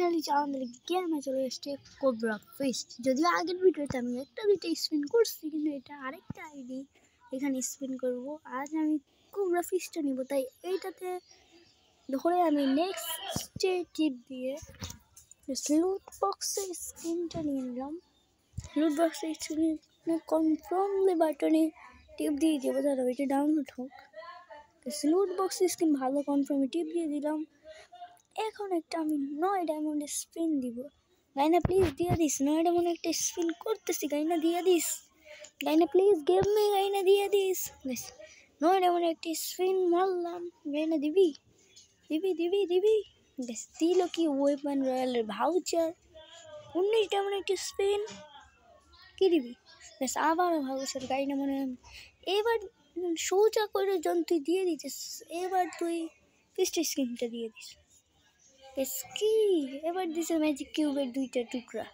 আমাদের গেমে চলে এসছে কোবরা ফিস্ট। যদিও আগের ভিডিওতে আমি একটা দুইটা স্পিন করছি, কিন্তু এটা আরেকটা আইডি, এখানে স্পিন করব। আজ আমি কোবরা ফিস্টটা নিব, তাই এইটাতে ধরে আমি নেক্সটে টিপ দিয়ে লুট বক্সের স্ক্রিনটা নিয়ে নিলাম। লুট বক্সের স্ক্রিনে কনফার্মলি বাটনে টিপ দিয়ে দেবো, তাহলে ওইটা ডাউনলোড হোক। লুট বক্সের স্ক্রিন ভালো, কনফার্মে টিপ দিয়ে দিলাম। এখন একটা আমি 9 ডায়মন্ডের স্পিন দিব। গাইনা প্লিজ দিয়ে দিস, 9 ডায়মন্ড একটা স্পিন করতেছি, গাইনা দিয়ে দিস, গাইনা প্লিজ গেম মে, গাইনা দিয়ে দিস। 9 ডায়মন্ড একটা স্পিন মারলাম, গাইনা দিবি দিবি দিবি দিবি। বেশ দিল কি ওয়েপন রয়্যালের ভাউচার। 19 ডায়মন্ড একটা স্পিন, কি দিবি? বেশ আবারও ভাউচার, গাইনা মনে এবার সোজা করে যখন তুই দিয়ে দিচ্ছিস, এবার তুই ফিস্টের স্ক্রিনটা দিয়ে দিস। কি এবার দিছে ম্যাজিক কিউবের 2টা টুকরা।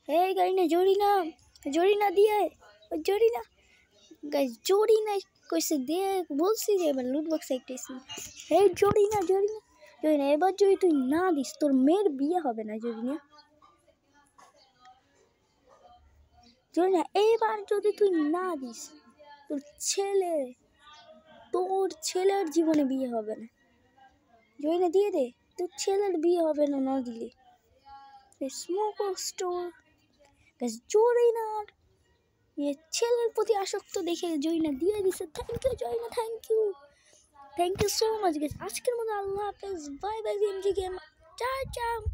এই গাইনা জড়ি না দিয়ে, ওই জড়ি না গাইস, জড়ি না কইছে দিয়ে বলছি যে এবার লুট বক্সে একটা স্পিন। এই জড়ি না এবার যদি তুই না দিস, তোর মেয়ের বিয়ে হবে না। জড়ি না এইবার যদি তুই না দিস, তোর ছেলের জীবনে বিয়ে হবে না। জড়ি না দিয়ে দে, তোর ছেলের বিয়ে হবে না না দিলে। স্মোক স্টোর জরিনার ছেলের প্রতি আসক্ত দেখে জরিনা দিয়ে দিছে। Thank you Zarina, thank you so much. আজকের মতো আল্লাহ হাফেজ, bye bye. VMG game, tata.